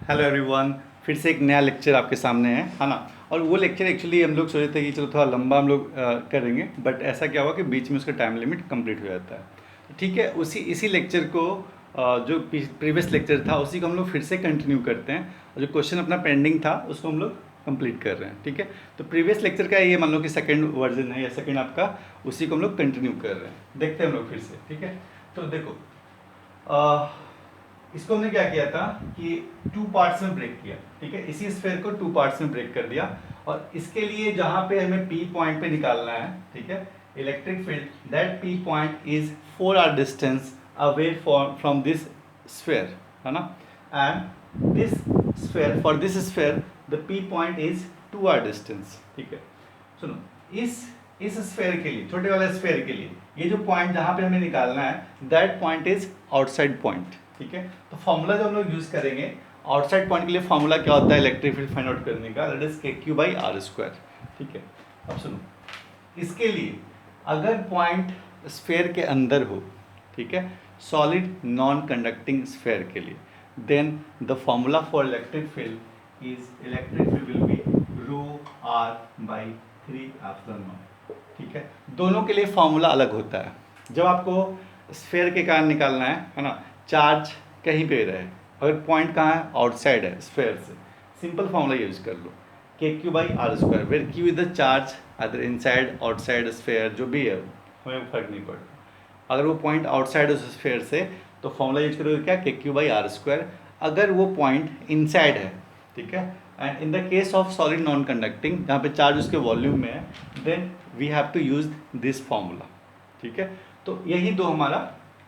Hello everyone, फिर से एक नया लेक्चर आपके सामने है ना। और वो लेक्चर एक्चुअली हम लोग सोचे थे कि चलो थोड़ा लंबा हम लोग करेंगे, बट ऐसा क्या हुआ कि बीच में उसका टाइम लिमिट कंप्लीट हो जाता है। तो ठीक है, उसी इसी लेक्चर को जो प्रीवियस लेक्चर था उसी को हम लोग फिर से कंटिन्यू करते हैं। और जो क्वेश्चन अपना पेंडिंग था उसको हम लोग कंप्लीट कर रहे हैं। ठीक है, तो प्रीवियस लेक्चर का ये मान लो कि सेकंड वर्जन है या सेकंड आपका, उसी को हम लोग कंटिन्यू कर रहे हैं। देखते हैं हम लोग फिर से। ठीक है, तो देखो इसको हमने क्या किया था कि टू पार्ट्स में ब्रेक किया। ठीक है, इसी स्फेयर को टू पार्ट्स में ब्रेक कर दिया। और इसके लिए जहां पे हमें पी पॉइंट पे निकालना है, ठीक है, electric field, that P point is 4r distance away from this sphere, है ना। And this sphere, for this sphere the P point is 2r distance. ठीक है, सुनो, इस स्फेयर के लिए, छोटे वाले स्फेयर के लिए, ये जो पॉइंट जहां पे हमें निकालना है that point is outside point. ठीक है, तो फॉर्मूला जो हम लोग यूज करेंगे आउटसाइड पॉइंट के लिए, फॉर्मूला क्या होता है इलेक्ट्रिक फील्ड फाइंड आउट करने का, दैट इज KQ/r²। ठीक है, अब सुनो, इसके लिए अगर पॉइंट स्फेयर के अंदर हो, ठीक है, सॉलिड नॉन कंडक्टिंग स्फेयर के लिए, then the formula for electric field is, electric field will be ρr/3ε0। ठीक है, दोनों के लिए फॉर्मूला अलग होता है। जब आपको स्फेयर के कारण निकालना है ना, चार्ज कहीं पे रहे, अगर पॉइंट कहाँ है, आउटसाइड है स्फेयर से, सिंपल फॉर्मूला यूज कर लो, KQ/r², where Q is the charge other inside outside sphere, जो भी है हमें फर्क नहीं पड़ता। अगर वो पॉइंट आउटसाइड उस स्फेयर से, तो फॉर्मूला यूज करोगे क्या, KQ/r²। अगर वो पॉइंट इनसाइड है, ठीक है, and in the case of solid non conducting, जहाँ पे चार्ज उसके वॉल्यूम में है, then we have to use this formula. ठीक है, तो यही दो हमारा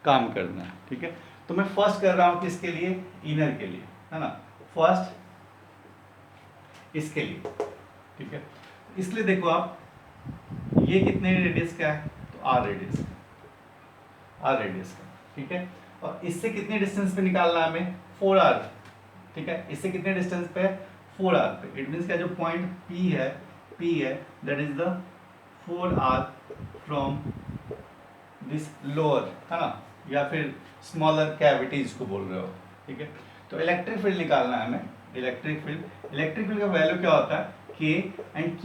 काम करना है। ठीक है, तो मैं फर्स्ट कर रहा हूं किसके लिए, इनर के लिए, है ना, फर्स्ट इसके लिए। ठीक है, इसलिए देखो आप, ये कितने रेडियस का है, तो आर रेडियस का। ठीक है, और इससे कितने डिस्टेंस पे निकालना है हमें, 4r। ठीक है, इससे कितने डिस्टेंस पे, 4r पे। इट मीन्स का जो पॉइंट P है, that is the 4r from this lower, है ना, या फिर स्मॉलर कैविटी जिसको बोल रहे हो। ठीक है, तो इलेक्ट्रिक फील्ड निकालना है हमें। इलेक्ट्रिक फील्ड का वैल्यू क्या होता है, K एंड Q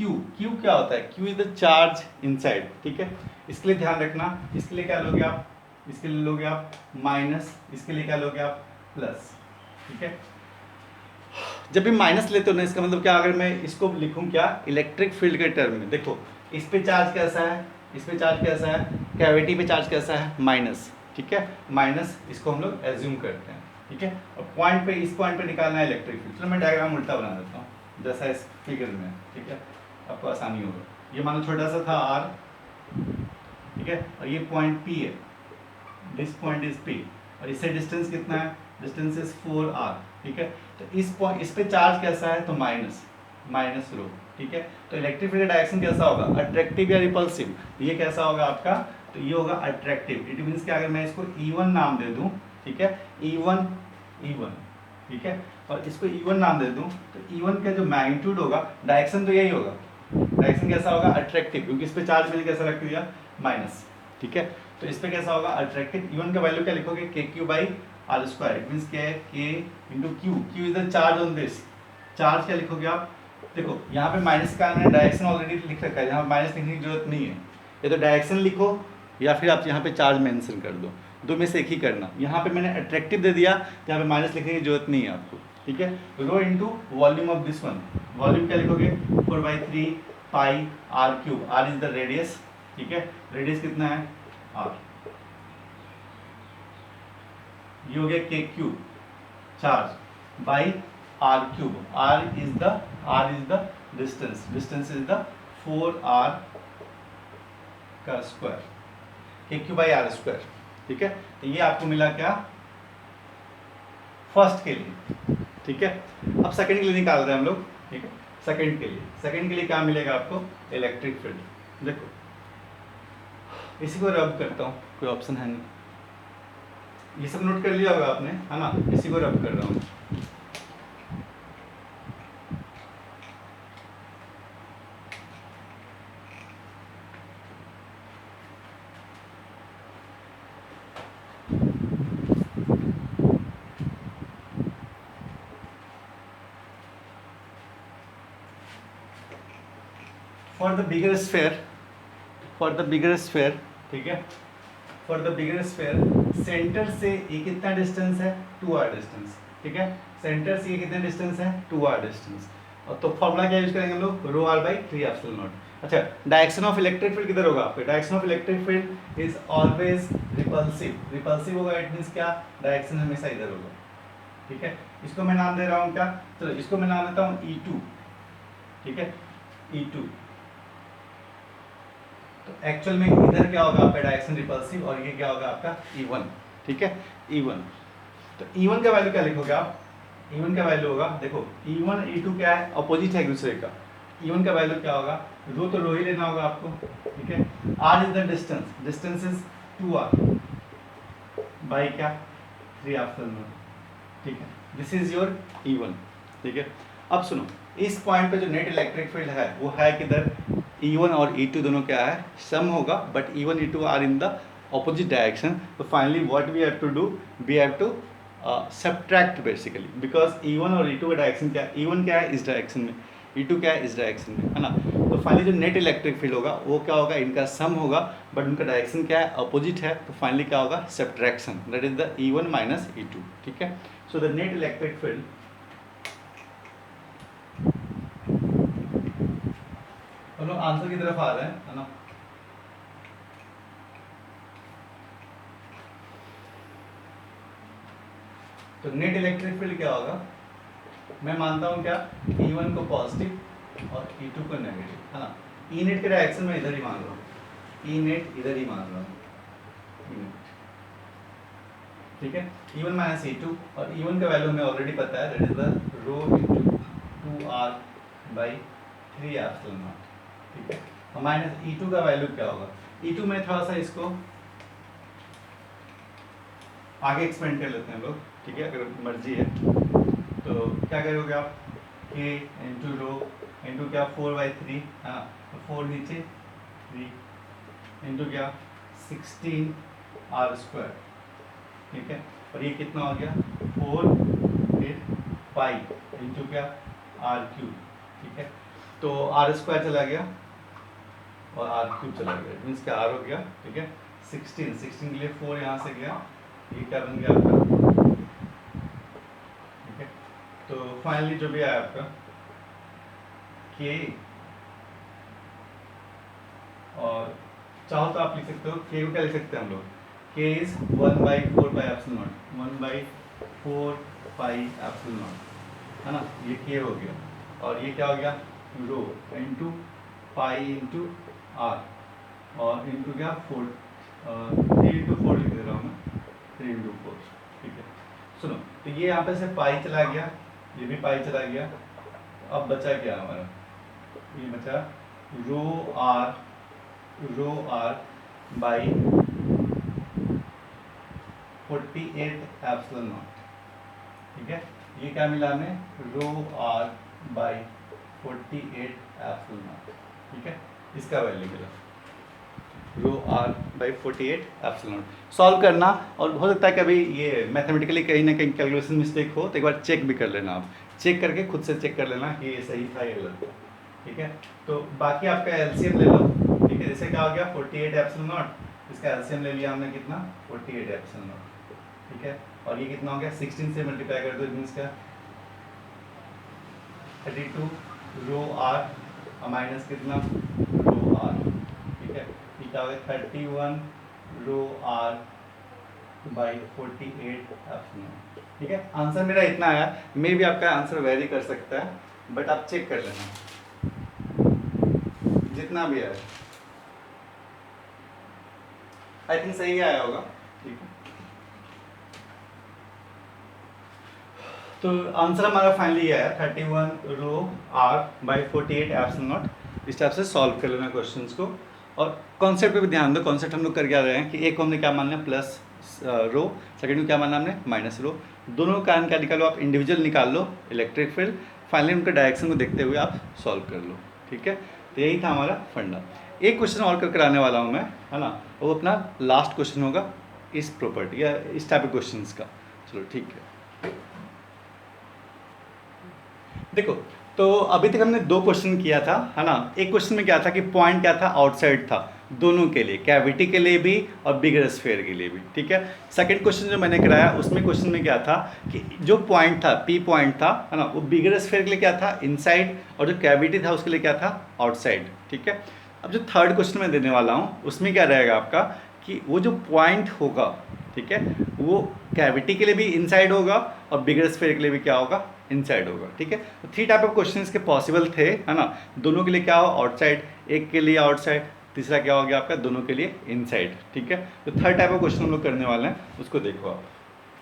क्या होता है, Q is the charge inside. ठीक है, इसके लिए ध्यान रखना, इसके लिए क्या लोगे आप, इसके लिए लोगे आप माइनस, इसके लिए क्या लोगे आप, प्लस। ठीक है, जब भी माइनस लेते हो ना, इसका मतलब क्या, अगर मैं इसको लिखूं क्या, इलेक्ट्रिक फील्ड के टर्म में, देखो इस पे चार्ज कैसा है, इस पे चार्ज कैसा है, कैविटी पे चार्ज कैसा है, माइनस। ठीक है, माइनस, इसको हम लोग एज्यूम करते हैं। ठीक है, और पॉइंट पे, इस पॉइंट पे निकालना है इलेक्ट्रिक फील्ड। चलो मैं डायग्राम उल्टा बना देता हूँ जैसा इस फिगर में। ठीक है, आपको आसानी होगा। ये मानो छोटा सा था r, ठीक है, और ये पॉइंट P है, दिस पॉइंट इज P, और इससे डिस्टेंस कितना है, डिस्टेंस इज 4r। ठीक है, तो इस पे चार्ज कैसा है, तो माइनस रो। ठीक है, तो इलेक्ट्रिक फील्ड का डायरेक्शन कैसा होगा, अट्रैक्टिव या रिपल्सिव, ये कैसा होगा आपका, तो ये होगा अट्रैक्टिव। इट मीन्स कि अगर मैं इसको E1 नाम दे दूं, ठीक है, E1, ठीक है, और इसको E1 नाम दे दूं, तो E1 का जो मैग्नीट्यूड होगा, डायरेक्शन तो यही होगा, डायरेक्शन कैसा होगा, अट्रैक्टिव, क्योंकि इस पे चार्ज मैंने कैसा रख दिया, माइनस। ठीक है, तो इस पे कैसा होगा, अट्रैक्टिव। E1 का वैल्यू क्या लिखोगे, KQ/r²। इट मीन्स क्या है, K into Q is the charge on this, charge क्या लिखोगे आप, देखो यहाँ पे माइनस का कारण है, डायरेक्शन ऑलरेडी लिख रखा है, यहाँ माइनस लिखने की जरूरत नहीं है। ये तो डायरेक्शन लिखो या फिर आप यहाँ पे चार्ज मेंशन कर दो, दो में से एक ही करना। यहाँ पे मैंने अट्रैक्टिव दे दिया, यहाँ पे माइनस लिखने की जरूरत नहीं है आपको। ठीक है, rho into volume of this one, volume क्या लिखोगे, 4/3 pi r³, r is the radius. ठीक है, रेडियस कितना है, r, ये हो गया KQ charge by r³, r is the distance is the 4r का स्क्वायर, KQ/r²। ठीक है, तो ये आपको मिला क्या, फर्स्ट के लिए। ठीक है, अब सेकंड के लिए निकाल रहे हैं हम लोग। ठीक है, सेकंड के लिए क्या मिलेगा आपको, इलेक्ट्रिक फील्ड। देखो इसी को रब करता हूँ, कोई ऑप्शन है नहीं, ये सब नोट कर लिया होगा आपने, है ना, इसी को रब कर रहा हूँ। फॉर द बिगर स्फेयर, ठीक है, for the bigger sphere centre से ये कितना डिस्टेंस है, 2r डिस्टेंस, ठीक है, सेंटर से ये कितना डिस्टेंस है, 2r डिस्टेंस। और तो फॉर्मूला क्या यूज करेंगे हम लोग, रो आर बाई 3 एप्सिलॉन नॉट। अच्छा, डायरेक्शन ऑफ इलेक्ट्रिक फील्ड किधर होगा आपके, direction of electric field is always repulsive होगा, इट मींस क्या, डायरेक्शन हमेशा इधर होगा, ठीक है। इसको मैं नाम दे रहा हूँ क्या, चलो इसको मैं नाम देता हूँ E2, ठीक है, E2। तो एक्चुअल में इधर क्या होगा आपका, डायरेक्शन रिपल्सिव, और ये क्या होगा आपका E1, ठीक है, E1। तो E1 का वैल्यू क्या लिखोगे आप, E1 का वैल्यू होगा, देखो E1 E2 क्या है, अपोजिट है एक दूसरे का। E1 का वैल्यू क्या होगा, रो तो रो ही लेना होगा आपको, ठीक है। R is the distance is 2r by क्या, 3 एप्सिलॉन नॉट, ठीक है। दिस इज योर E1, ठीक है। अब सुनो, इस पॉइंट पे जो नेट इलेक्ट्रिक फील्ड है वो है किधर, E1 और E2 दोनों क्या है, सम होगा, but E1 E2 are in the opposite direction. तो finally what we have to do, we have to subtract basically, because E1 और E2 का डायरेक्शन क्या है, E1 क्या है इस डायरेक्शन में, E2 क्या है इस डायरेक्शन में, है ना। तो फाइनली जो नेट इलेक्ट्रिक फील्ड होगा वो क्या होगा, इनका सम होगा, बट उनका डायरेक्शन क्या है, अपोजिट है। तो फाइनली क्या होगा, subtraction, that is the E1 minus E2, ठीक है। So the net electric field, हम लोग आंसर की तरफ आ रहे हैं, है ना। तो नेट इलेक्ट्रिक फील्ड क्या होगा, मैं मानता हूं क्या, E1 को पॉजिटिव और E2 को नेगेटिव, है ना। E नेट के डायरेक्शन में इधर ही मान रहा हूँ, E नेट इधर ही मान रहा हूँ, E नेट, ठीक है। E1 माइनस E2, और E1 का वैल्यू हमें ऑलरेडी पता है, that is the rho into 2r by 3 epsilon not, ठीक है। और माइनस E2 का वैल्यू क्या होगा, E2 में थोड़ा सा इसको आगे एक्सपेंड कर लेते हैं लोग, ठीक है, अगर मर्जी है तो क्या करोगे आप, k इंटू रो इंटू क्या 4/3, हाँ, तो 4 नीचे 3 इंटू क्या 16r², ठीक है। और ये कितना हो गया 4 फिर पाई इंटू क्या r3, ठीक है। तो r² चला गया और r³ चला गया, मीन्स क्या r हो गया, ठीक है। 16 के लिए 4 यहाँ से गया, ये क्या बन गया आपका, ठीक है। तो फाइनली जो भी आया आपका k, और चाहो तो आप लिख सकते हो k को, क्या लिख सकते हैं हम लोग, k is 1/4 pi epsilon not, 1/4 pi epsilon naught, है ना। ये k हो गया, और ये क्या हो गया, rho into pi into r, और इंटू क्या 4, 3 इंटू 4 लिख दे रहा हूँ मैं, 3 इंटू 4, ठीक है। सुनो, तो ये यहाँ पे से पाई चला गया, ये भी पाई चला गया, तो अब बचा क्या हमारा, ये बचा rho are by 48 epsilon not, ठीक है। ये क्या मिला हमें, rho are by 48 epsilon not, ठीक है। इसका वैल्यू मिला rho are by 48 epsilon nought. Solve करना, और हो सकता है कभी ये मैथमेटिकली कहीं ना कहीं कैलकुलेशन मिस्टेक हो, तो एक बार चेक भी कर लेना, आप चेक करके खुद से चेक कर लेना कि ये सही था या गलत था, ठीक है। तो बाकी आपका एलसीएम ले लो, ठीक है। जैसे क्या हो गया 48 एप्सिलॉन नॉट, इसका एलसीएम ले लिया हमने कितना 48 एप्सिलॉन नॉट, ठीक है। और ये कितना हो गया 16 से मल्टीप्लाई कर दो, मीन्स क्या 32 रो आर माइनस कितना रो आर, ठीक है। ये क्या हो गया 31 रो आर बाई 48 एप्सिलॉन, ठीक है। आंसर मेरा इतना आया, मे भी आपका आंसर वेरी कर सकता है, बट आप चेक कर लेना जितना भी आया, आई थिंक सही आया होगा, ठीक है। तो आंसर हमारा फाइनली आया 31 रो आर बाई 48 एप्सिलॉन नॉट। इस टाइप से सॉल्व कर लेना क्वेश्चंस को, और कॉन्सेप्ट पे भी ध्यान दो। कॉन्सेप्ट हम लोग कर क्या रहे हैं कि एक को हमने क्या मानना है प्लस रो, सेकंड को क्या मानना हमने माइनस रो, दोनों का क्या निकालो आप, इंडिविजुअल निकाल लो इलेक्ट्रिक फील्ड, फाइनली उनके डायरेक्शन को देखते हुए आप सॉल्व कर लो, ठीक है। तो यही था हमारा फंडा। एक क्वेश्चन और कर कराने वाला हूँ मैं, है ना, वो अपना लास्ट क्वेश्चन होगा इस प्रॉपर्टी या इस टाइप के क्वेश्चंस का। चलो ठीक है, देखो तो अभी तक हमने दो क्वेश्चन किया था, है ना। एक क्वेश्चन में क्या था कि पॉइंट क्या था, आउटसाइड था, दोनों के लिए, कैविटी के लिए भी और बिगर स्फीयर के लिए भी, ठीक है। सेकंड क्वेश्चन जो मैंने कराया उसमें क्वेश्चन में क्या था कि जो पॉइंट था, पी पॉइंट था, है ना, वो बिगर स्फीयर के लिए क्या था, इनसाइड, और जो कैविटी था उसके लिए क्या था, आउटसाइड, ठीक है। अब जो थर्ड क्वेश्चन मैं देने वाला हूँ उसमें क्या रहेगा आपका कि वो जो पॉइंट होगा, ठीक है, वो कैविटी के लिए भी इनसाइड होगा और बिगर स्फीयर के लिए भी क्या होगा, इनसाइड होगा, ठीक है। तो थ्री टाइप ऑफ क्वेश्चंस के पॉसिबल थे, है ना। दोनों के लिए क्या हो, आउटसाइड, एक के लिए आउटसाइड, तीसरा क्या हो गया आपका, दोनों के लिए इनसाइड, ठीक है। तो थर्ड टाइप ऑफ क्वेश्चन हम लोग करने वाले हैं, उसको देखो आप।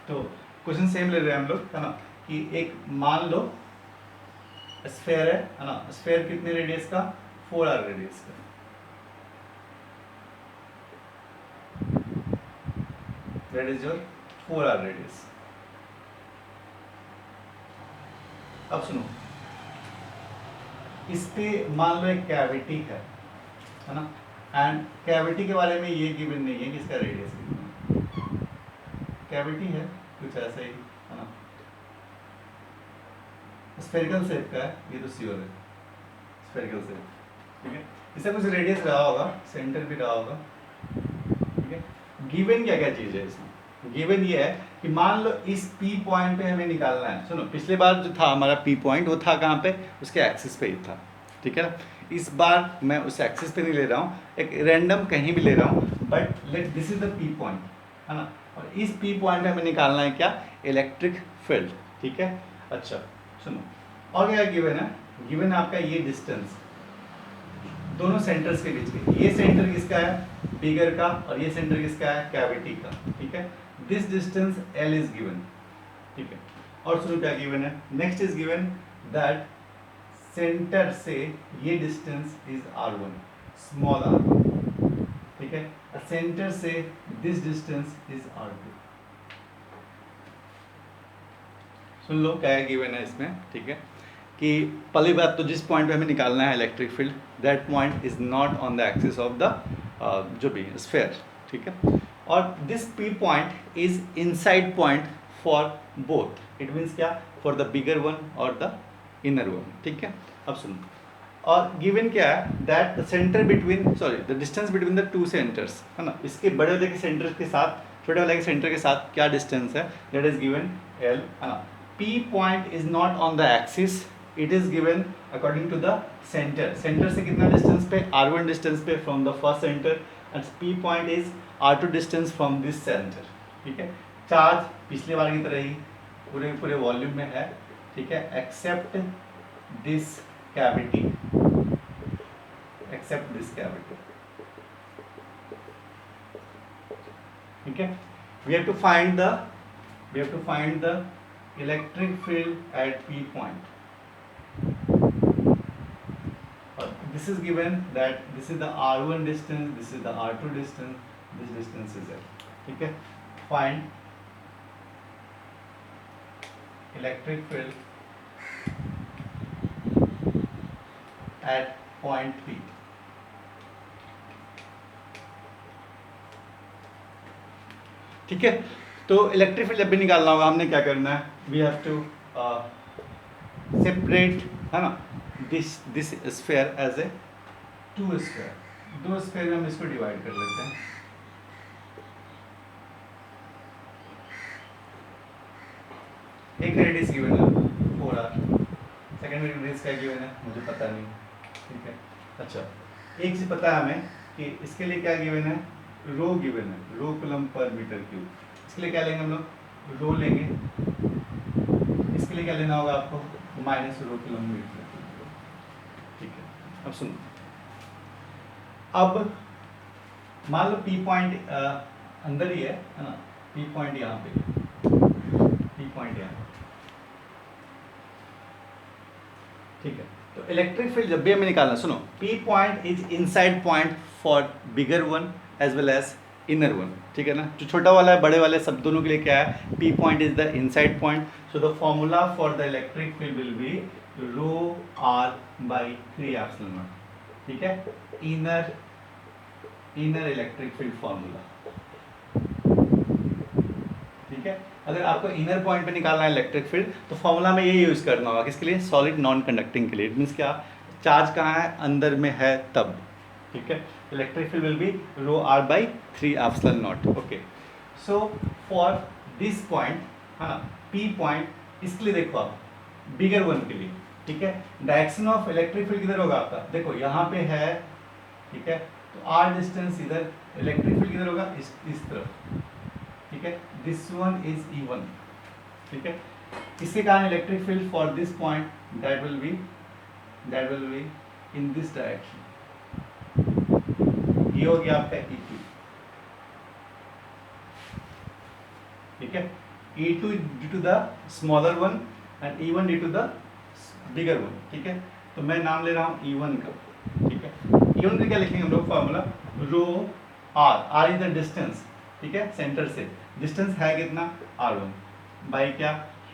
तो क्वेश्चन सेम ले रहे हैं हम लोग, है ना, कि एक मान लो स्फेयर है ना, स्फेयर कितने रेडियस का, 4r रेडियस का, that is your 4r radius. अब सुनो, इस पे मान लो एक कैविटी है ना, एंड कैविटी के बारे में ये गिवन नहीं है कि इसका रेडियस कितना है। कैविटी है कुछ ऐसा ही, है ना, स्फेरिकल शेप का है, ये तो श्योर है, स्फेरिकल शेप, ठीक है। इसका कुछ रेडियस रहा होगा, सेंटर भी रहा होगा, ठीक है। गिवन क्या क्या चीज है इसमें, गिवन ये है कि मान लो इस P पॉइंट पे हमें निकालना है। सुनो, पिछले बार जो था हमारा P पॉइंट वो था कहाँ पे, उसके एक्सिस पे ही था, ठीक है ना। इस बार मैं उस एक्सिस पे नहीं ले रहा हूँ, एक रैंडम कहीं भी ले रहा हूँ, but let this is the P point, है ना। और इस P पॉइंट पे हमें निकालना है क्या, इलेक्ट्रिक फील्ड, ठीक है। अच्छा सुनो, और क्या गिवन है, गिवन है आपका ये डिस्टेंस दोनों सेंटर्स के बीच में, ये सेंटर किसका है, बिगर का, और ये सेंटर किसका है, कैविटी का, ठीक है। This distance L is given, ठीक है। और सुनो क्या गिवन है, next is given that centre से ये distance is r1, small r1, ठीक है। सेंटर से दिस डिस्टेंस इज r2। सुन लो क्या गिवन है इसमें, ठीक है, कि पहली बात तो जिस पॉइंट पे हमें निकालना है electric field, that point is not on the axis of the जो भी स्फीयर, ठीक है। और this P point is inside point for both, it means क्या, फॉर द बिगर वन और द इनर वन, ठीक है। अब सुनो, और गिवन क्या है that the centre between, sorry, the distance between the two centres, है ना, इसके बड़े वाले के सेंटर के साथ छोटे वाले के सेंटर के साथ क्या डिस्टेंस है, दैट इज गिवन L, है ना। P point is not on the axis, it is given according to the centre, centre से कितना डिस्टेंस पे, r1 डिस्टेंस पे from the first centre, and P point is r2 distance from this centre, ठीक है। Charge पिछले बार की तरह ही पूरे पूरे वॉल्यूम में है, ठीक है, except this cavity, except this cavity, ठीक है। We have to find the electric field at P point. This is given that this is the r1 distance, this is the r2 distance, this distance is L, ठीक है। Find electric field at point P. ठीक है, तो electric field जब भी निकालना होगा हमने क्या करना है, वी हैव टू सेपरेट, है ना, this sphere as a two sphere, दो स्फीयर में हम इसको डिवाइड कर लेते हैं। एक रेडियस गिवन है 4r, सेकंड रेडियस क्या गिवन है मुझे पता नहीं, ठीक है। अच्छा, एक चीज पता है हमें कि इसके लिए क्या गिवन है, रो गिवन है, रो कूलम पर मीटर क्यूब। इसके लिए क्या लेंगे हम लोग, रो लेंगे, इसके लिए क्या लेना होगा आपको, माइनस रो कूलम मीटर, ठीक है। अब सुनो, अब मान लो P पॉइंट अंदर ही है ना, P पॉइंट यहाँ पे, P पॉइंट यहाँ, ठीक है। तो इलेक्ट्रिक फील्ड जब भी हमें निकालना, सुनो, P point is inside point for bigger one as well as inner one, ठीक है ना। जो छोटा वाला है बड़े वाले सब दोनों के लिए क्या है, P point is the inside point, so the formula for the electric field will be rho r by 3 epsilon not, ठीक है। इनर इलेक्ट्रिक फील्ड फॉर्मूला, ठीक है। है। अगर आपको इनर पॉइंट पे निकालना है इलेक्ट्रिक फील्ड तो फॉर्मूला में ये यूज़ करना होगा, किसके लिए? सॉलिड नॉन कंडक्टिंग के लिए। इट मीन्स क्या? चार्ज कहाँ है? अंदर में है तब, ठीक है। Electric field will be rho are by 3 epsilon naught. Okay, so for this point, हाँ, पी पॉइंट, इसके लिए देखो आप बिगर वन के लिए, ठीक है, डायरेक्शन ऑफ इलेक्ट्रिक फील्ड किधर होगा आपका? देखो यहाँ पे है, ठीक है, तो आर डिस्टेंस इधर, इलेक्ट्रिक फील्ड किधर होगा? इस तरफ, ठीक है। दिस वन इज E1, ठीक है। इसके कारण electric field for this point that will be in this direction. ये हो गया आपका E2, ठीक है। E2 due to the smaller one and E1 due to the bigger one, ठीक है। तो मैं नाम ले रहा हूँ E1 का, ठीक है। E1 का क्या लिखेंगे हम लोग? Formula rho r is the distance, ठीक है, सेंटर से डिस्टेंस है कितना? R1 बाई क्या?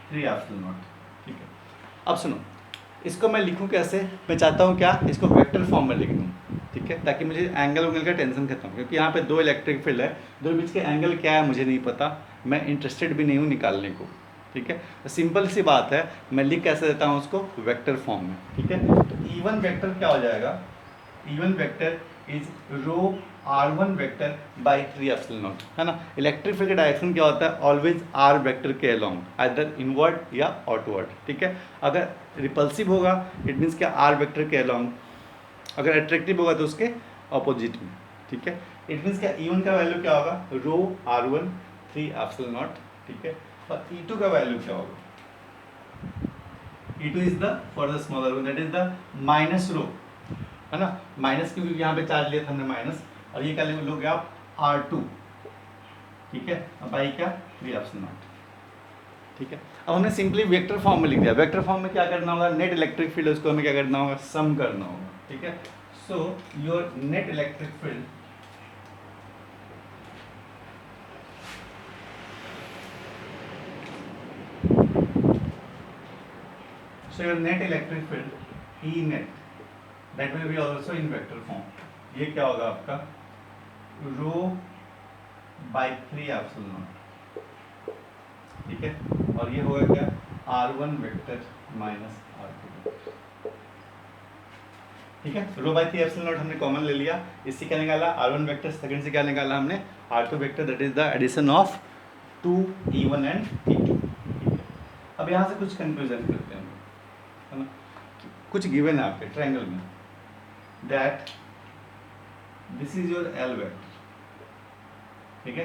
3 एप्सिलॉन नॉट, ठीक है। अब सुनो, इसको मैं लिखूं कैसे? मैं चाहता हूं क्या, इसको वेक्टर फॉर्म में लिख दूं, ठीक है, ताकि मुझे एंगल का टेंशन खत्म, क्योंकि यहाँ पे दो इलेक्ट्रिक फील्ड है, दो बीच के एंगल क्या है मुझे नहीं पता, मैं इंटरेस्टेड भी नहीं हूँ निकालने को, ठीक है। तो सिंपल सी बात है, मैं लिख कैसे देता हूँ उसको? वेक्टर फॉर्म में, ठीक है। तो E1 वेक्टर क्या हो जाएगा? E1 vector is rho R1 vector by 3 epsilon naught, है ना। इलेक्ट्रिक फील्ड का डायरेक्शन क्या होता है? ऑलवेज R वेक्टर के अलोंग, आइदर इनवर्ड या आउटवर्ड, ठीक है। अगर रिपल्सिव होगा इट मीन्स क्या? R वेक्टर के अलोंग, अगर अट्रैक्टिव होगा तो उसके ऑपोजिट में, ठीक है। इट मीन्स क्या? E1 का वैल्यू क्या होगा? रो R1 3 एप्सिलॉन नॉट, ठीक है। और E2 का वैल्यू क्या होगा? E2 is the for the smaller one, that is the minus rho, है ना, माइनस, क्योंकि यहाँ पे चार्ज लिया था हमने माइनस, और ये क्या लोगे आप? R2, ठीक है, अब आई क्या? 3 एप्सिलॉन नॉट, ठीक है। अब हमने सिंपली वेक्टर फॉर्म में लिख दिया। वेक्टर फॉर्म में क्या करना होगा? नेट इलेक्ट्रिक फील्ड, उसको हमें क्या करना होगा? सम करना होगा, ठीक है। So your net electric field E net that will be also in vector form. ये क्या होगा आपका? रो बाई 3 एप्सिलॉन नॉट, ठीक है। और ये होगा क्या? R1 वेक्टर माइनस R2, ठीक है। रो बाई 3 एप्सिलॉन नॉट हमने कॉमन ले लिया, इससे क्या निकाला? R1 वेक्टर, सेकंड से क्या निकाला हमने? R2 vector, that is the addition of 2 E1 and E2, ठीक है। अब यहाँ से कुछ कंक्लूजन करते हैं, है ना। कुछ गिवन है आपके ट्रायंगल में, that this is your L vector, ठीक है,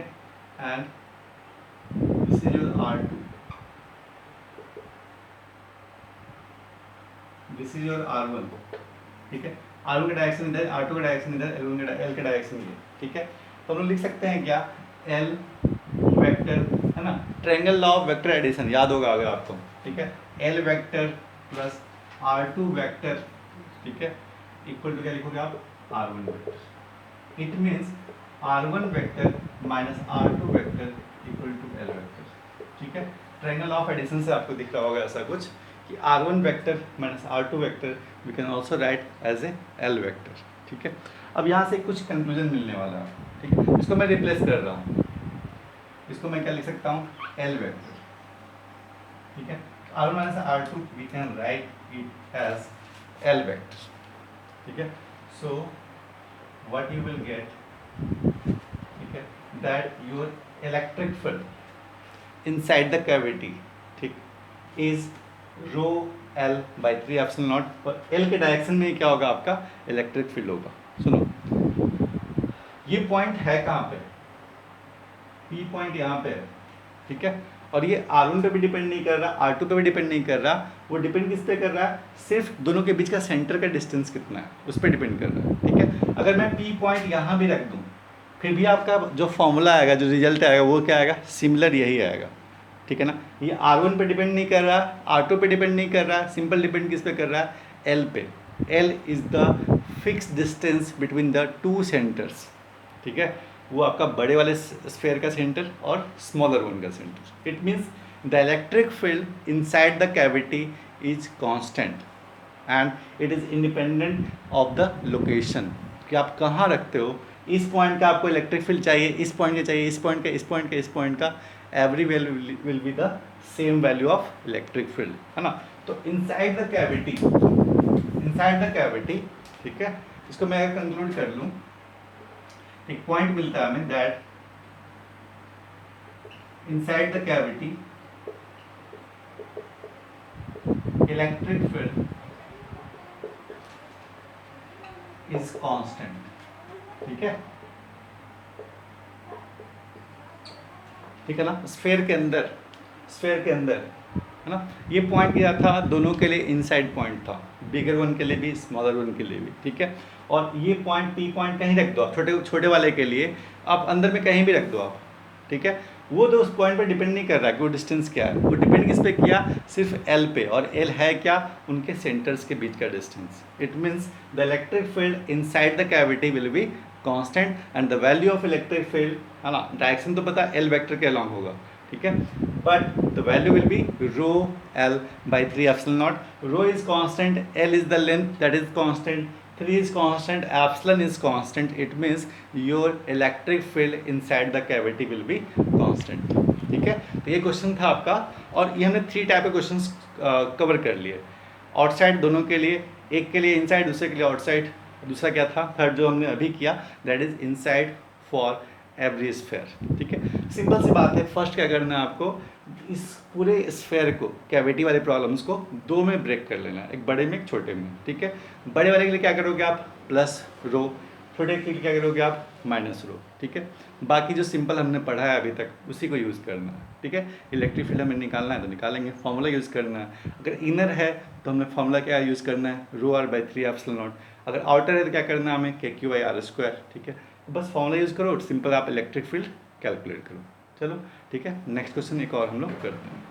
and this is your R2, this is your R1, ठीक है। R1 का डायरेक्शन इधर, R2 का डायरेक्शन इधर, L का डायरेक्शन ये, ठीक है। तो हम लोग लिख सकते हैं क्या? L वेक्टर, है ना, triangle law of vector addition याद होगा अगर आपको, ठीक है। L vector plus R2 vector, ठीक है, इक्वल टू क्या लिखोगे आप? R1 vector. It means R1 vector minus R2 vector equal to L vector, ठीक है। ट्रायंगल ऑफ एडिशन से आपको दिख रहा होगा ऐसा कुछ कि R1 vector minus R2 vector we can also write as a L vector, ठीक है। अब यहाँ से कुछ कंक्लूजन मिलने वाला है, ठीक है। इसको मैं रिप्लेस कर रहा हूँ, इसको मैं क्या लिख सकता हूँ? L वेक्टर, ठीक है। R1 minus R2 we can write it as L vector, ठीक है। So what you will get, ठीक है, that your electric field inside the cavity, ठीक, is rho L by 3 epsilon nought, और L के direction में क्या होगा? आपका इलेक्ट्रिक फील्ड होगा। सुनो, ये पॉइंट है कहाँ पे? P पॉइंट यहाँ पे है, ठीक है। और ये R1 पे भी डिपेंड नहीं कर रहा, R2 पे भी डिपेंड नहीं कर रहा, वो डिपेंड किस पे कर रहा है? सिर्फ दोनों के बीच का सेंटर का डिस्टेंस कितना है उस पर डिपेंड कर रहा है, ठीक है। अगर मैं P पॉइंट यहाँ भी रख दूँ फिर भी आपका जो फॉर्मूला आएगा, जो रिजल्ट आएगा वो क्या आएगा? सिमिलर यही आएगा, ठीक है ना। ये R1 पे डिपेंड नहीं कर रहा, R2 पे डिपेंड नहीं कर रहा, सिंपल डिपेंड किस पे कर रहा है? L पे। L is the fix distance between the two centres, ठीक है। वो आपका बड़े वाले स्फेयर का सेंटर और स्मॉलर वन का centre. It means the electric field inside the cavity is constant and it is independent of the location, कि आप कहाँ रखते हो। इस पॉइंट का आपको इलेक्ट्रिक फील्ड चाहिए, इस पॉइंट का चाहिए, इस पॉइंट का, इस पॉइंट का, इस पॉइंट का, every value will be the same value of electric field, है ना। तो inside the cavity, ठीक है, इसको मैं अगर कंक्लूड कर लूँ, एक पॉइंट मिलता है हमें that inside the cavity electric field is constant, ठीक है, ठीक है ना। स्फेयर के अंदर है ना, ये पॉइंट क्या था, दोनों के लिए इनसाइड पॉइंट था, बिगर वन के लिए भी स्मॉलर वन के लिए भी, ठीक है। और ये पॉइंट पी पॉइंट कहीं रख दो आप, छोटे वाले के लिए आप अंदर में कहीं भी रख दो आप, ठीक है। वो तो उस पॉइंट पर डिपेंड नहीं कर रहा कि वो डिस्टेंस क्या है, वो डिपेंड किस पे किया, सिर्फ एल पे, और एल है क्या, उनके सेंटर्स के बीच का distance. It means the electric field inside the cavity will be constant and the value of electric field, है ना, डायरेक्शन तो पता एल वेक्टर के अलॉन्ग होगा, ठीक है, but the value will be rho L by 3 epsilon naught. Rho is constant, L is the length that is constant, 3 is constant, epsilon is constant. It means your electric field inside the cavity will be constant, ठीक है। तो ये question था आपका, और ये हमने 3 type के क्वेश्चंस कवर कर लिए। आउटसाइड दोनों के लिए, एक के लिए इनसाइड, दूसरे के लिए आउटसाइड, दूसरा क्या था, थर्ड जो हमने अभी किया, that is inside for every sphere, ठीक है। सिंपल सी बात है, फर्स्ट क्या करना है आपको, इस पूरे स्फेयर को, कैविटी वाले प्रॉब्लम्स को 2 में ब्रेक कर लेना है, एक बड़े में एक छोटे में, ठीक है। बड़े वाले के लिए क्या करोगे आप, प्लस रो, छोटे के लिए क्या करोगे आप, माइनस रो, ठीक है। बाकी जो सिंपल हमने पढ़ा है अभी तक उसी को यूज़ करना है, ठीक है। इलेक्ट्रिक फील्ड हमें निकालना है तो निकालेंगे, फॉर्मूला यूज़ करना है। अगर इनर है तो हमने फॉर्मूला क्या यूज़ करना है, रो आर बाई 3 एप्सिलॉन नॉट। अगर आउटर है तो क्या करना है हमें, के क्यू बाई आर स्क्वायर, ठीक है। बस फॉर्मूला यूज़ करो, सिंपल आप इलेक्ट्रिक फील्ड कैलकुलेट करो। चलो ठीक है, नेक्स्ट क्वेश्चन एक और हम लोग करते हैं।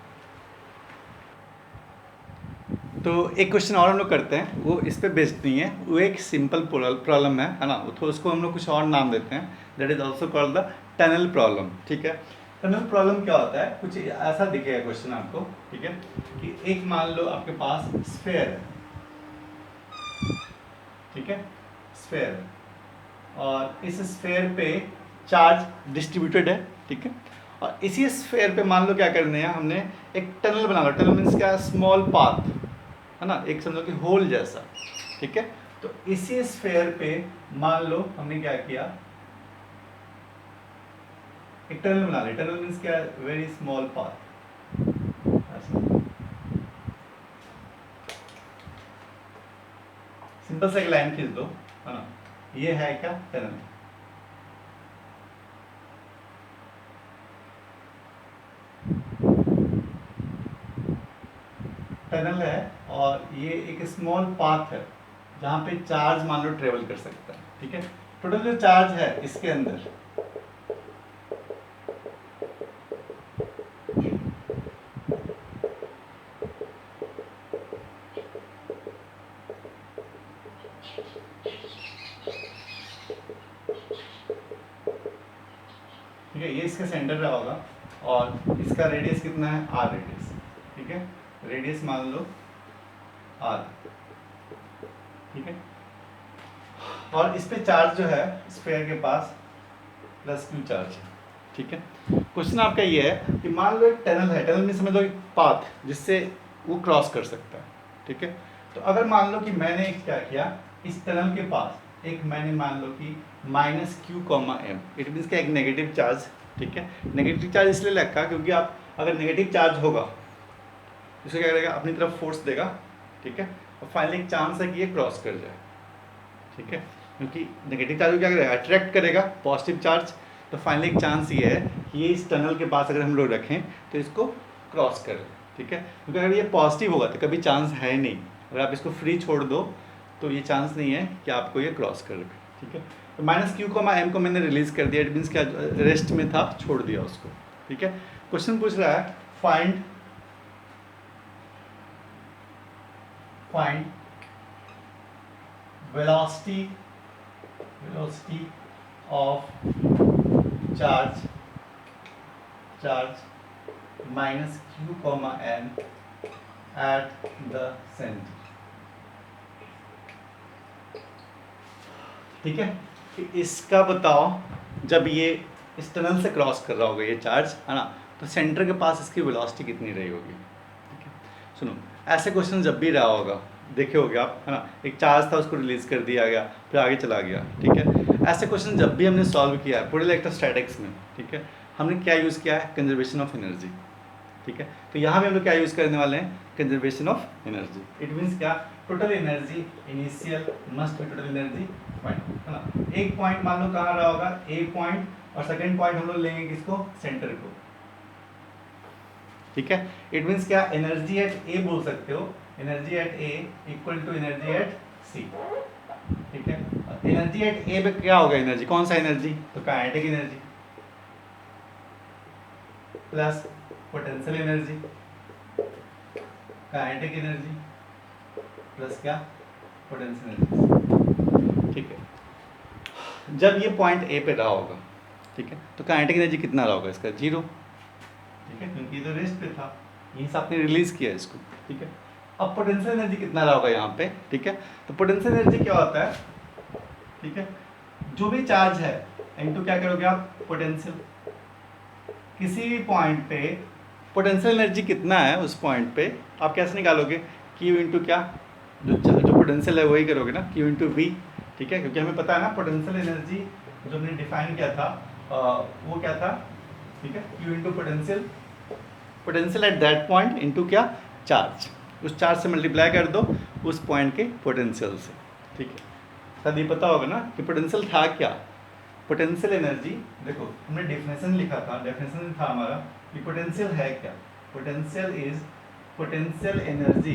तो एक क्वेश्चन और हम लोग करते हैं, वो इस पे बेस्ड नहीं है, वो एक सिंपल प्रॉब्लम है ना, तो उसको हम लोग कुछ और नाम देते हैं, that is also called the tunnel problem, ठीक है। टनल प्रॉब्लम क्या होता है, कुछ ऐसा दिखेगा क्वेश्चन आपको, ठीक है, कि एक मान लो आपके पास स्फेयर है, ठीक है, स्फेयर है, और इस स्फेयर पे चार्ज डिस्ट्रीब्यूटेड है, ठीक है, और इसी स्फेयर पे मान लो क्या करने हैं, हमने एक टनल बना लो। टनल मीन्स क्या, स्मॉल पाथ, है ना, एक समझो कि होल जैसा, ठीक है। तो इसी स्फेयर पे मान लो हमने क्या किया, एक टनल बना ली। टनल मीन्स क्या, वेरी स्मॉल पाथ, सिंपल सा एक लाइन खींच दो, है ना, ये है क्या, टनल, टनल है, और ये एक स्मॉल पाथ है जहाँ पे चार्ज मान लो ट्रेवल कर सकता है, ठीक है। टोटल जो चार्ज है इसके अंदर, ठीक है, ये इसका सेंटर रहा होगा, और इसका रेडियस कितना है, आर रेडियस, ठीक है, रेडियस मान लो आर, ठीक है। और इस पे चार्ज जो है स्फेयर के पास प्लस क्यू चार्ज है, ठीक है। क्वेश्चन आपका ये है कि मान लो एक टनल है, टनल में समझ लो एक पाथ जिससे वो क्रॉस कर सकता है, ठीक है। तो अगर मान लो कि मैंने क्या किया, इस टनल के पास एक मैंने मान लो कि minus Q comma M, it means का एक नेगेटिव चार्ज, ठीक है। नेगेटिव चार्ज इसलिए रखा क्योंकि आप अगर नेगेटिव चार्ज होगा इसको क्या करेगा, अपनी तरफ फोर्स देगा, ठीक है, और फाइनली एक चांस है कि ये क्रॉस कर जाए, ठीक है, क्योंकि नेगेटिव चार्ज को क्या करेगा, अट्रैक्ट करेगा पॉजिटिव चार्ज। तो फाइनली एक चांस ये है कि ये इस टनल के पास अगर हम लोग रखें तो इसको क्रॉस करें, ठीक है, क्योंकि अगर ये पॉजिटिव होगा तो कभी चांस है ही नहीं, अगर आप इसको फ्री छोड़ दो तो ये चांस नहीं है कि आपको ये क्रॉस कर रखे, ठीक है। तो माइनस क्यू को एम को मैंने रिलीज़ कर दिया, इट मीन्स क्या, रेस्ट में था, छोड़ दिया उसको, ठीक है। क्वेश्चन पूछ रहा है find velocity of charge minus q comma n at the center, ठीक है। कि इसका बताओ, जब ये इस टनल से क्रॉस कर रहा होगा ये चार्ज, है ना, तो सेंटर के पास इसकी वेलोसिटी कितनी रही होगी। ठीक है, सुनो, ऐसे क्वेश्चन जब भी रहा होगा, देखे होगे आप, है ना, एक चार्ज था उसको रिलीज कर दिया गया फिर आगे चला गया। ठीक है, ऐसे क्वेश्चन जब भी हमने सॉल्व किया है पूरे इलेक्ट्रोस्टैटिक्स में, ठीक है, हमने क्या यूज़ किया है, कंजर्वेशन ऑफ एनर्जी। ठीक है, तो यहाँ भी हम लोग क्या यूज़ करने वाले हैं, conservation of energy. It means क्या, total energy initial must be total energy point, है ना। एक पॉइंट मान लो कहाँ रहा होगा, ए पॉइंट, और सेकंड पॉइंट हम लोग लेंगे किसको, सेंटर को। ठीक है, इट मीन्स क्या, एनर्जी एट ए बोल सकते हो, energy at A equal to energy at C. ठीक है, एनर्जी एट ए पे क्या होगा, एनर्जी कौन सा एनर्जी, तो kinetic energy plus potential energy, kinetic energy plus क्या, पोटेंशियल एनर्जी। ठीक है, जब ये पॉइंट ए पे रहा होगा, ठीक है, तो काइनेटिक एनर्जी कितना रहा होगा इसका, 0। ठीक है, क्योंकि ये तो रेस्ट पे था, यहीं से आपने रिलीज किया इसको। ठीक है, अब पोटेंशियल एनर्जी कितना रहा होगा यहाँ पे। ठीक है, तो पोटेंशियल एनर्जी क्या होता है, ठीक है, जो भी चार्ज है इनटू क्या करोगे आप, पोटेंशियल। किसी भी पॉइंट पे पोटेंशियल एनर्जी कितना है उस पॉइंट पे आप कैसे निकालोगे, Q इंटू क्या, जो पोटेंशियल है वही करोगे ना, Q इंटू V। ठीक है, क्योंकि हमें पता है ना पोटेंशियल एनर्जी जो हमने डिफाइन किया था वो क्या था। ठीक है, Q into potential, potential at that point into क्या, चार्ज, उस चार्ज से मल्टीप्लाई कर दो उस पॉइंट के पोटेंशियल से। ठीक है, शायद ये पता होगा ना कि पोटेंशियल था क्या, पोटेंशियल एनर्जी, देखो हमने डेफिनेशन लिखा था, डेफिनेशन था हमारा कि पोटेंशियल है क्या, potential is potential energy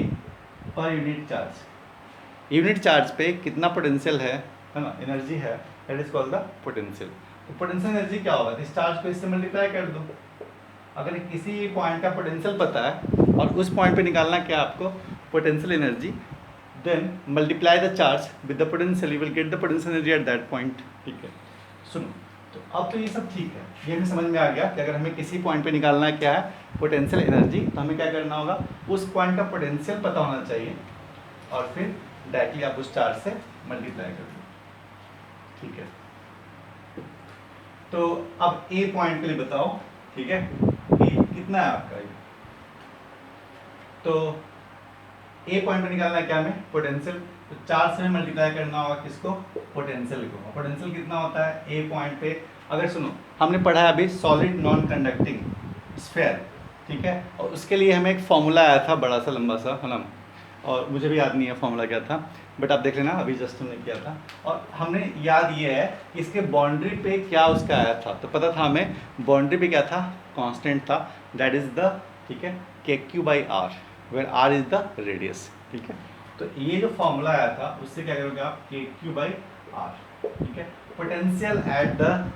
per unit charge. Unit charge पे कितना पोटेंशियल है ना, एनर्जी है, that is called the potential. तो पोटेंशियल एनर्जी क्या होगा, इस चार्ज को इससे मल्टीप्लाई कर दो। अगर किसी पॉइंट का पोटेंशियल पता है और उस पॉइंट पे निकालना क्या आपको, potential energy, then multiply the charge with the potential, you will get the potential energy at that point. ठीक है, सुनो, तो अब तो ये सब ठीक है, ये हमें समझ में आ गया कि अगर हमें किसी पॉइंट पे निकालना है क्या है, पोटेंशियल एनर्जी, तो हमें क्या करना होगा, उस पॉइंट का पोटेंशियल पता होना चाहिए और फिर डायरेक्टली आप उस चार्ज से मल्टीप्लाई कर दो। ठीक है, तो अब ए पॉइंट के लिए बताओ, ठीक है, कि कितना है आपका ये, तो ए पॉइंट पे निकालना है क्या हमें, पोटेंशियल, तो चार्ज से मल्टीप्लाई करना होगा किसको, पोटेंशियल को। पोटेंशियल कितना होता है ए पॉइंट पे, अगर सुनो हमने पढ़ा है अभी सॉलिड नॉन कंडक्टिंग स्फीयर। ठीक है, और उसके लिए हमें एक फॉर्मूला आया था बड़ा सा लंबा सा, है ना, और मुझे भी याद नहीं है फॉर्मूला क्या था, बट आप देख लेना, अभी जस्ट हमने किया था। और हमने याद ये है कि इसके बाउंड्री पे क्या उसका आया था, तो पता था हमें बाउंड्री पे क्या था, कांस्टेंट था, दैट इज द, ठीक है, KQ/R, where R is the radius. ठीक है, तो ये जो फॉर्मूला आया था उससे क्या करोगे आप, KQ/R। ठीक है, potential at the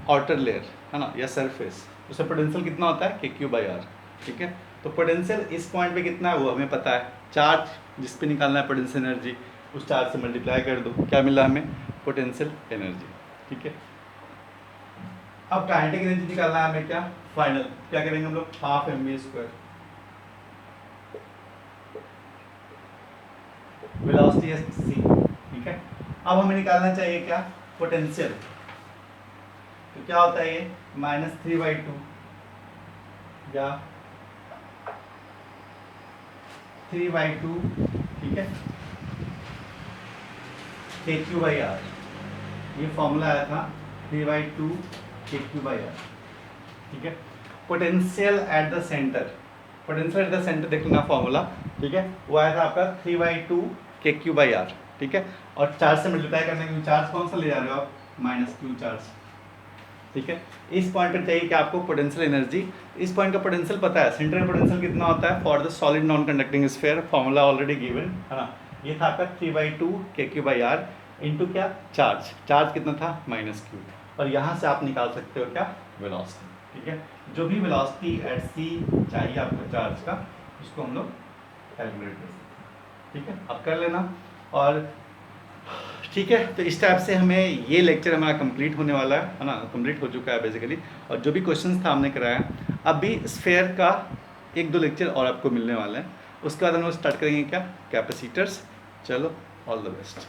outer layer, है ना, या सरफेस, उससे पोटेंशियल कितना होता है, KQ/R। ठीक है, तो पोटेंशियल इस पॉइंट पे कितना है वो हमें पता है, चार्ज जिस पे निकालना है पोटेंशियल एनर्जी, उस चार्ज से मल्टीप्लाई कर दो, क्या मिला हमें, पोटेंशियल एनर्जी। ठीक है, अब काइनेटिक एनर्जी निकालना है हमें, क्या फाइनल, क्या करेंगे हम लोग, 12 mv², वेलोसिटी है c। ठीक है, अब हमें निकालना चाहिए क्या, पोटेंशियल, तो क्या होता है ये, -3/2 या 3/2, ठीक है, KQ/R, ये फॉर्मूला आया था 3/2 KQ/R। ठीक है, potential at the centre, potential at the centre देख लेना फॉर्मूला। ठीक है, वो आया था आपका 3/2 KQ/R। ठीक है, और चार्ज से मल्टीप्लाई करने के चार्ज कौन सा ले जा रहे हो आप, -Q चार्ज। ठीक है, इस पॉइंट पर चाहिए कि आपको पोटेंशियल एनर्जी, इस पॉइंट का पोटेंशियल पता है, सेंट्रल पोटेंशियल कितना होता है for the solid non conducting sphere, formula already given है ना, ये था आपका 3/2 KQ/R इंटू क्या, चार्ज कितना था, -Q, और यहाँ से आप निकाल सकते हो क्या, वेलोसिटी। ठीक है, जो भी वेलोसिटी एट C चाहिए आपको चार्ज का, उसको हम लोग कैलकुलेट कर सकते हैं। ठीक है, अब कर लेना। और ठीक है, तो इस टाइप से हमें ये लेक्चर हमारा कंप्लीट होने वाला है ना, कंप्लीट हो चुका है बेसिकली, और जो भी क्वेश्चंस था हमने कराया, अभी स्फीयर का 1-2 लेक्चर और आपको मिलने वाले हैं, उसके बाद हम लोग स्टार्ट करेंगे क्या, कैपेसिटर्स। चलो, ऑल द बेस्ट।